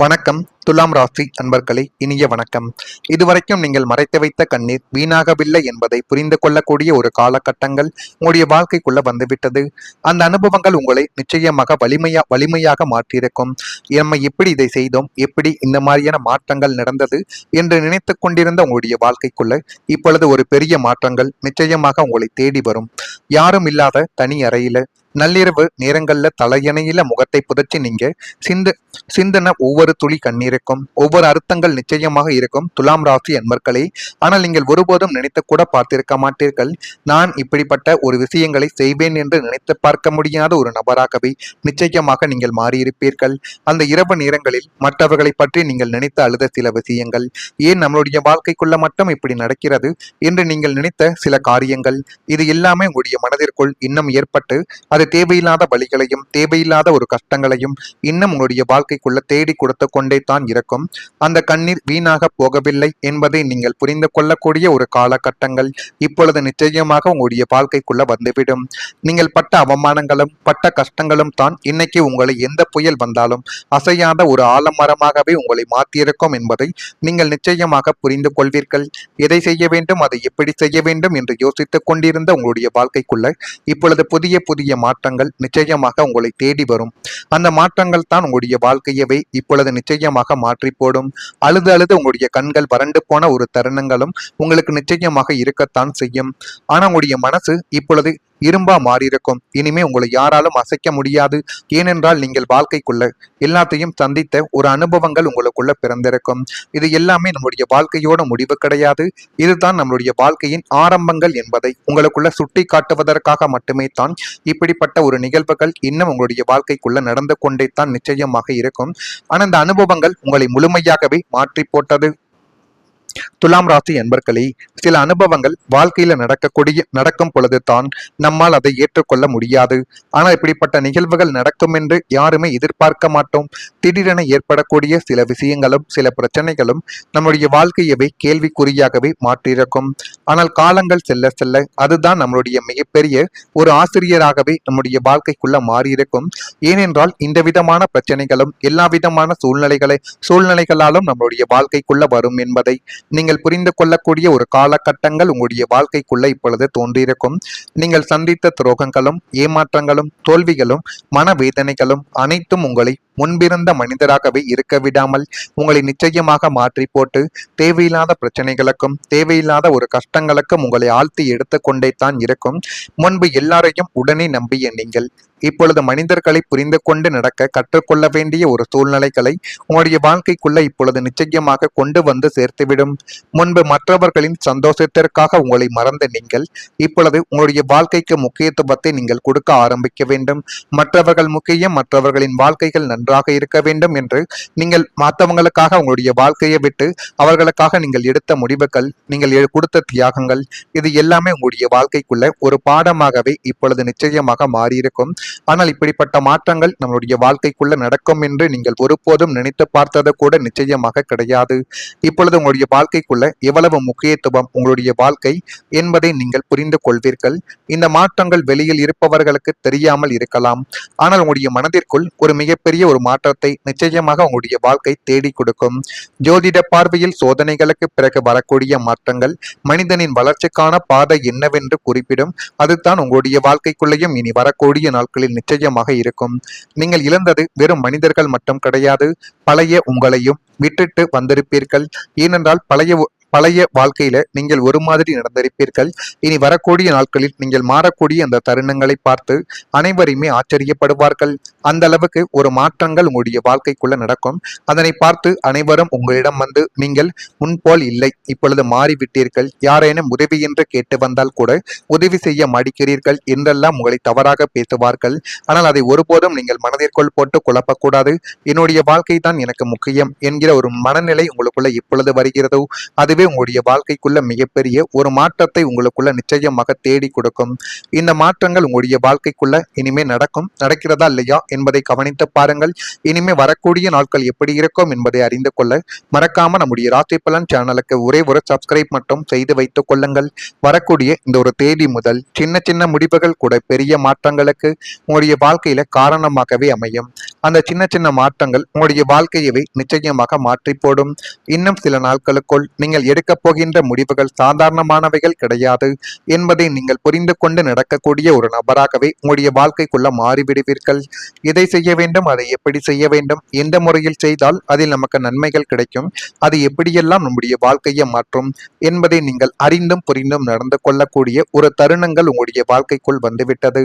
வணக்கம். துலாம் ராசி அன்பர்களே, இனிய வணக்கம். இதுவரைக்கும் நீங்கள் மறைத்து வைத்த கண்ணீர் வீணாகவில்லை என்பதை புரிந்து கொள்ளக்கூடிய ஒரு காலகட்டங்கள் உங்களுடைய வாழ்க்கைக்குள்ள வந்துவிட்டது. அந்த அனுபவங்கள் உங்களை நிச்சயமாக வலிமையாக மாற்றியிருக்கும். நம்ம எப்படி இதை செய்தோம், எப்படி இந்த மாதிரியான மாற்றங்கள் நடந்தது என்று நினைத்து கொண்டிருந்த உங்களுடைய வாழ்க்கைக்குள்ள இப்பொழுது ஒரு பெரிய மாற்றங்கள் நிச்சயமாக உங்களை தேடி வரும். யாரும் இல்லாத தனி அறையில நள்ளிரவு நேரங்கள்ல தலையணையில முகத்தை புதைச்சி நீங்க சிந்தன ஒவ்வொரு துளி கண்ணீருக்கும் ஒவ்வொரு அர்த்தங்கள் நிச்சயமாக இருக்கும் துலாம் ராசி அன்பர்களே. ஆனால் நீங்கள் ஒருபோதும் நினைத்து கூட பார்த்திருக்க மாட்டீர்கள். நான் இப்படிப்பட்ட ஒரு விஷயங்களை செய்வேன் என்று நினைத்து பார்க்க முடியாத ஒரு நபராகவே நிச்சயமாக நீங்கள் மாறியிருப்பீர்கள். அந்த இரவு நேரங்களில் மற்றவர்களை பற்றி நீங்கள் நினைத்து அழுத சில விஷயங்கள், ஏன் நம்மளுடைய வாழ்க்கைக்குள்ள மட்டும் இப்படி நடக்கிறது என்று நீங்கள் நினைத்த சில காரியங்கள், இது எல்லாமே உங்களுடைய மனதிற்குள் இன்னும் ஏற்பட்டு அது தேவையில்லாத வழிகளையும் தேவையில்லாத ஒரு கஷ்டங்களையும் இன்னும் உங்களுடைய வாழ்க்கைக்குள்ள தேடி கொடுத்து கொண்டே தான் இருக்கும். அந்த கண்ணீர் வீணாக போகவில்லை என்பதை நீங்கள் புரிந்து கொள்ளக்கூடிய ஒரு காலகட்டங்கள் இப்பொழுது நிச்சயமாக உங்களுடைய வாழ்க்கைக்குள்ள வந்துவிடும். நீங்கள் பட்ட அவமானங்களும் பட்ட கஷ்டங்களும் தான் இன்னைக்கு உங்களை எந்த புயல் வந்தாலும் அசையாத ஒரு ஆலமரமாகவே உங்களை மாற்றியிருக்கும் என்பதை நீங்கள் நிச்சயமாக புரிந்து கொள்வீர்கள். எதை செய்ய வேண்டும், அதை எப்படி செய்ய வேண்டும் என்று யோசித்துக் கொண்டிருந்த உங்களுடைய வாழ்க்கைக்குள்ள இப்பொழுது புதிய புதிய மாற்றங்கள் நிச்சயமாக உங்களை தேடி வரும். அந்த மாற்றங்கள் தான் உங்களுடைய வாழ்க்கையவே இப்பொழுது நிச்சயமாக மாற்றி போடும். அழுது அழுது உங்களுடைய கண்கள் வறண்டு போன ஒரு தருணங்களும் உங்களுக்கு நிச்சயமாக இருக்கத்தான் செய்யும். ஆனா உங்களுடைய மனசு இப்பொழுது இரும்பா மாறியிருக்கும். இனிமே உங்களை யாராலும் அசைக்க முடியாது. ஏனென்றால் நீங்கள் வாழ்க்கைக்குள்ள எல்லாத்தையும் சந்தித்த ஒரு அனுபவங்கள் உங்களுக்குள்ள பிறந்திருக்கும். இது எல்லாமே நம்முடைய வாழ்க்கையோட முடிவு கிடையாது. இதுதான் நம்மளுடைய வாழ்க்கையின் ஆரம்பங்கள் என்பதை உங்களுக்குள்ள சுட்டி காட்டுவதற்காக மட்டுமே தான் இப்படிப்பட்ட ஒரு நிகழ்வுகள் இன்னும் உங்களுடைய வாழ்க்கைக்குள்ள நடந்து கொண்டே தான் நிச்சயமாக இருக்கும். ஆனால் அந்த அனுபவங்கள் உங்களை முழுமையாகவே மாற்றி போட்டது. துலாம் ராசி என்பர்களே, சில அனுபவங்கள் வாழ்க்கையில நடக்கும் பொழுது தான் நம்மால் அதை ஏற்றுக்கொள்ள முடியாது. ஆனால் இப்படிப்பட்ட நிகழ்வுகள் நடக்கும் என்று யாருமே எதிர்பார்க்க மாட்டோம். திடீரென ஏற்படக்கூடிய சில விஷயங்களும் சில பிரச்சனைகளும் நம்முடைய வாழ்க்கையவே கேள்விக்குறியாகவே மாற்றியிருக்கும். ஆனால் காலங்கள் செல்ல செல்ல அதுதான் நம்மளுடைய மிகப்பெரிய ஒரு ஆசிரியராகவே நம்முடைய வாழ்க்கைக்குள்ள மாறியிருக்கும். ஏனென்றால் இந்த விதமான பிரச்சனைகளும் எல்லா விதமான சூழ்நிலைகளாலும் நம்மளுடைய வாழ்க்கைக்குள்ள வரும் என்பதை நீங்கள் புரிந்து கொள்ளக்கூடிய ஒரு காலகட்டங்கள் உங்களுடைய வாழ்க்கைக்குள்ள இப்பொழுது தோன்றியிருக்கும். நீங்கள் சந்தித்த துரோகங்களும் ஏமாற்றங்களும் தோல்விகளும் மனவேதனைகளும் அனைத்தும் உங்களை முன்பிருந்த மனிதராகவே இருக்க விடாமல் உங்களை நிச்சயமாக மாற்றி போட்டு தேவையில்லாத பிரச்சனைகளுக்கும் தேவையில்லாத ஒரு கஷ்டங்களுக்கும் உங்களை ஆழ்த்தி எடுத்துக்கொண்டே தான் இருக்கும். முன்பு எல்லாரையும் உடனே நம்பிய நீங்கள் இப்பொழுது மனிதர்களை புரிந்து கொண்டு நடக்க கற்றுக்கொள்ள வேண்டிய ஒரு சூழ்நிலைகளை உங்களுடைய வாழ்க்கைக்குள்ள இப்பொழுது நிச்சயமாக கொண்டு வந்து சேர்த்துவிடும். முன்பு மற்றவர்களின் சந்தோஷத்திற்காக உங்களை மறந்த நீங்கள் இப்பொழுது உங்களுடைய வாழ்க்கைக்கு முக்கியத்துவத்தை நீங்கள் கொடுக்க ஆரம்பிக்க வேண்டும். மற்றவர்கள் முக்கியம், மற்றவர்களின் வாழ்க்கைகள் நன்றாக இருக்க வேண்டும் என்று நீங்கள் மற்றவங்களுக்காக உங்களுடைய வாழ்க்கையை விட்டு அவர்களுக்காக நீங்கள் எடுத்த முடிவுகள், நீங்கள் கொடுத்த தியாகங்கள், இது எல்லாமே உங்களுடைய வாழ்க்கைக்குள்ள ஒரு பாடமாகவே இப்பொழுது நிச்சயமாக மாறியிருக்கும். ஆனால் இப்படிப்பட்ட மாற்றங்கள் நம்மளுடைய வாழ்க்கைக்குள்ள நடக்கும் என்று நீங்கள் ஒருபோதும் நினைத்து பார்த்தது கூட நிச்சயமாக கிடையாது. இப்பொழுது உங்களுடைய வாழ்க்கைக்குள்ள எவ்வளவு முக்கியத்துவம் உங்களுடைய வாழ்க்கை என்பதை நீங்கள் புரிந்து கொள்வீர்கள். இந்த மாற்றங்கள் வெளியில் இருப்பவர்களுக்கு தெரியாமல் இருக்கலாம். ஆனால் உங்களுடைய மனதிற்குள் ஒரு மிகப்பெரிய ஒரு மாற்றத்தை நிச்சயமாக உங்களுடைய வாழ்க்கை தேடி கொடுக்கும். ஜோதிட பார்வையில் சோதனைகளுக்கு பிறகு வரக்கூடிய மாற்றங்கள் மனிதனின் வளர்ச்சிக்கான பாதை என்னவென்று குறிப்பிடும். அதுதான் உங்களுடைய வாழ்க்கைக்குள்ளேயும் இனி வரக்கூடிய நாட்கள் நிச்சயமாக இருக்கும். நீங்கள் இழந்தது வெறும் மனிதர்கள் மட்டும் கிடையாது, பழைய உங்களையும் விட்டுட்டு வந்திருப்பீர்கள். ஏனென்றால் பழைய வாழ்க்கையில நீங்கள் ஒரு மாதிரி நடந்திருப்பீர்கள். இனி வரக்கூடிய நாட்களில் நீங்கள் மாறக்கூடிய அந்த தருணங்களை பார்த்து அனைவருமே ஆச்சரியப்படுவார்கள். அந்த அளவுக்கு ஒரு மாற்றங்கள் உங்களுடைய வாழ்க்கைக்குள்ள நடக்கும். அதனை பார்த்து அனைவரும் உங்களிடம் வந்து நீங்கள் முன்போல் இல்லை, இப்பொழுது மாறிவிட்டீர்கள், யாரேனும் உதவி என்று கேட்டு வந்தால் கூட உதவி செய்ய மடிக்கிறீர்கள் என்றெல்லாம் உங்களை தவறாக பேசுவார்கள். ஆனால் அதை ஒருபோதும் நீங்கள் மனதிற்குள் போட்டு குழப்பக்கூடாது. என்னுடைய வாழ்க்கை தான் எனக்கு முக்கியம் என்கிற ஒரு மனநிலை உங்களுக்குள்ள இப்பொழுது வருகிறதோ அதுவே உங்களுடைய வாழ்க்கைக்குள்ள மிகப்பெரிய ஒரு மாற்றத்தை உங்களுக்குள்ள நிச்சயமாக தேடி கொடுக்கும். இந்த மாற்றங்கள் உங்களுடைய வாழ்க்கைக்குள்ள இனிமே நடக்கிறதா இல்லையா என்பதை கவனித்து பாருங்கள். இனிமே வரக்கூடிய நாட்கள் எப்படி இருக்கும் என்பதை அறிந்து கொள்ள மறக்காம நம்முடைய ராசி பலன் சேனலுக்கு ஒரே ஒரு சப்ஸ்கிரைப் மட்டும் செய்து வைத்துக் கொள்ளுங்கள். வரக்கூடிய இந்த ஒரு தேதி முதல் சின்ன சின்ன முடிவுகள் கூட பெரிய மாற்றங்களுக்கு உங்களுடைய வாழ்க்கையில காரணமாகவே அமையும். அந்த சின்ன சின்ன மாற்றங்கள் உங்களுடைய வாழ்க்கையவே நிச்சயமாக மாற்றி போடும். இன்னும் சில நாட்களுக்குள் நீங்கள் எடுக்கப் போகின்ற முடிவுகள் சாதாரணமானவைகள் கிடையாது என்பதை நீங்கள் புரிந்து கொண்டு நடக்கக்கூடிய ஒரு நபராகவே உங்களுடைய வாழ்க்கைக்குள்ள மாறிவிடுவீர்கள். இதை செய்ய வேண்டும், அதை எப்படி செய்ய வேண்டும், எந்த முறையில் செய்தால் அதில் நமக்கு நன்மைகள் கிடைக்கும், அது எப்படியெல்லாம் நம்முடைய வாழ்க்கையை மாற்றும் என்பதை நீங்கள் அறிந்தும் புரிந்தும் நடந்து கொள்ளக்கூடிய ஒரு தருணங்கள் உங்களுடைய வாழ்க்கைக்குள் வந்துவிட்டது.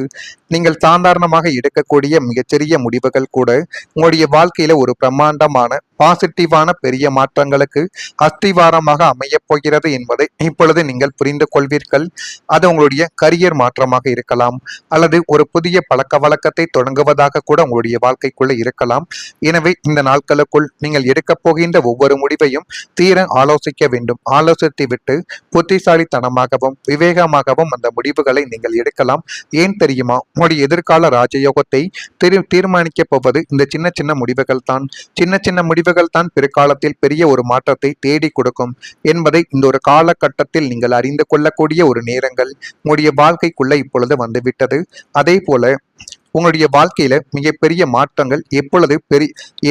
நீங்கள் சாதாரணமாக எடுக்கக்கூடிய மிகச்சிறிய முடிவுகள் கூட உங்களுடைய வாழ்க்கையில ஒரு பிரம்மாண்டமான பாசிட்டிவான பெரிய மாற்றங்களுக்கு அஸ்திவாரமாக அமையப் போகிறது என்பதை இப்பொழுது நீங்கள் புரிந்து கொள்வீர்கள். அது உங்களுடைய கரியர் மாற்றமாக இருக்கலாம், அல்லது ஒரு புதிய பழக்க வழக்கத்தை தொடங்குவதாக கூட உங்களுடைய வாழ்க்கைக்குள்ள இருக்கலாம். எனவே இந்த நாட்களுக்குள் நீங்கள் எடுக்கப் போகின்ற ஒவ்வொரு முடிவையும் தீர ஆலோசிக்க வேண்டும். ஆலோசித்து விட்டு புத்திசாலித்தனமாகவும் விவேகமாகவும் அந்த முடிவுகளை நீங்கள் எடுக்கலாம். ஏன் தெரியுமா? உங்களுடைய எதிர்கால ராஜயோகத்தை தீர்மானிக்க போவது இந்த சின்ன சின்ன முடிவுகள் தான். சின்ன சின்ன முடிவுகள் தான் பிற்காலத்தில் பெரிய ஒரு மாற்றத்தை தேடி கொடுக்கும் என்பதை இந்த ஒரு காலகட்டத்தில் நீங்கள் அறிந்து கொள்ளக்கூடிய ஒரு நேரங்கள் உங்களுடைய வாழ்க்கைக்குள்ள இப்பொழுது வந்துவிட்டது. அதே போல உங்களுடைய வாழ்க்கையில மிகப்பெரிய மாற்றங்கள்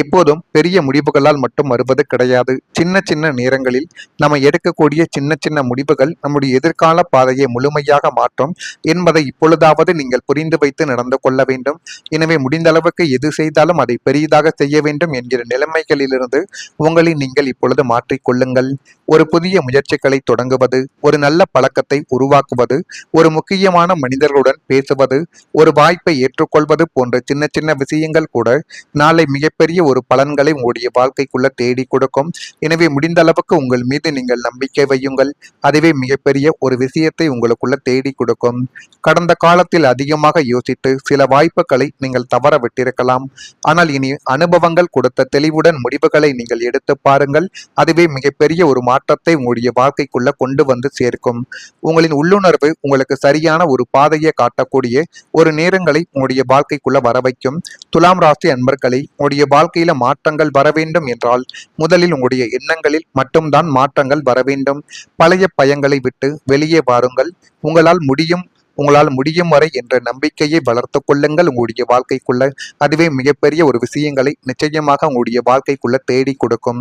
எப்போதும் பெரிய முடிவுகளால் மட்டும் வருவது கிடையாது. சின்ன சின்ன நேரங்களில் நம்ம எடுக்கக்கூடிய சின்ன சின்ன முடிவுகள் நம்முடைய எதிர்கால பாதையை முழுமையாக மாற்றும் என்பதை இப்பொழுதாவது நீங்கள் புரிந்து வைத்து நடந்து கொள்ள வேண்டும். எனவே முடிந்த அளவுக்கு எது செய்தாலும் அதை பெரிதாக செய்ய வேண்டும் என்கிற நிலைமைகளிலிருந்து உங்களை நீங்கள் இப்பொழுது மாற்றிக்கொள்ளுங்கள். ஒரு புதிய முயற்சிகளை தொடங்குவது, ஒரு நல்ல பழக்கத்தை உருவாக்குவது, ஒரு முக்கியமான மனிதர்களுடன் பேசுவது, ஒரு வாய்ப்பை ஏற்றுக்கொள்வது போன்ற சின்ன சின்ன விஷயங்கள் கூட நாளை மிகப்பெரிய ஒரு பலன்களை உங்களுடைய வாழ்க்கைக்குள்ள தேடி கொடுக்கும். எனவே முடிந்த அளவுக்கு உங்கள் மீது நீங்கள் நம்பிக்கை வையுங்கள். அதுவே மிகப்பெரிய ஒரு விஷயத்தை உங்களுக்குள்ள தேடி கொடுக்கும். கடந்த காலத்தில் அதிகமாக யோசித்து சில வாய்ப்புகளை நீங்கள் தவற விட்டிருக்கலாம். ஆனால் இனி அனுபவங்கள் கொடுத்த தெளிவுடன் முடிவுகளை நீங்கள் எடுத்து பாருங்கள். அதுவே மிகப்பெரிய ஒரு மாற்றத்தை உங்களுடைய வாழ்க்கைக்குள்ள கொண்டு வந்து சேர்க்கும். உங்களின் உள்ளுணர்வு உங்களுக்கு சரியான ஒரு பாதையை காட்டக்கூடிய ஒரு நேரங்களை உங்களுடைய வாழ்க்கைக்குள்ள வர வைக்கும். துலாம் ராசி அன்பர்களை, உங்களுடைய வாழ்க்கையில மாற்றங்கள் வர வேண்டும் என்றால் முதலில் உங்களுடைய எண்ணங்களில் மட்டும்தான் மாற்றங்கள் வர வேண்டும். பழைய பயங்களை விட்டு வெளியே வாருங்கள். உங்களால் முடியும் வரை என்ற நம்பிக்கையை வளர்த்து கொள்ளுங்கள் உங்களுடைய வாழ்க்கைக்குள்ள. அதுவே மிகப்பெரிய ஒரு விஷயங்களை நிச்சயமாக உங்களுடைய வாழ்க்கைக்குள்ள தேடி கொடுக்கும்.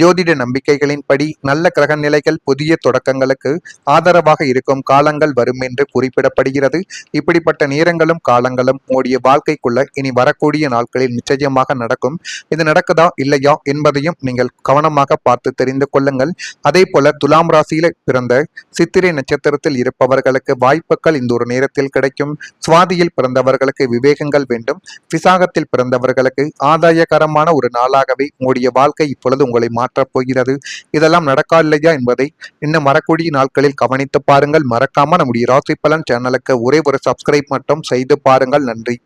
ஜோதிட நம்பிக்கைகளின்படி நல்ல கிரக நிலைகள் புதிய தொடக்கங்களுக்கு ஆதரவாக இருக்கும் காலங்கள் வரும் என்று குறிப்பிடப்படுகிறது. இப்படிப்பட்ட நேரங்களும் காலங்களும் உங்களுடைய வாழ்க்கைக்குள்ள இனி வரக்கூடிய நாட்களில் நிச்சயமாக நடக்கும். இது நடக்குதா இல்லையா என்பதையும் நீங்கள் கவனமாக பார்த்து தெரிந்து கொள்ளுங்கள். அதே போல துலாம் ராசியில பிறந்த சித்திரை நட்சத்திரத்தில் இருப்பவர்களுக்கு வாய்ப்புகள் இந்த ஒரு நேரத்தில் கிடைக்கும். சுவாதியில் பிறந்தவர்களுக்கு விவேகங்கள் வேண்டும். விசாகத்தில் பிறந்தவர்களுக்கு ஆதாயகரமான ஒரு நாளாகவே உங்களுடைய வாழ்க்கை இப்பொழுது உங்களை மாற்றப் போகிறது. இதெல்லாம் நடக்கா இல்லையா என்பதை இன்னும் வரக்கூடிய நாட்களில் கவனித்து பாருங்கள். மறக்காம நம்முடைய ராசி பலன் சேனலுக்கு ஒரே ஒரு சப்ஸ்கிரைப் மட்டும் செய்து பாருங்கள். நன்றி.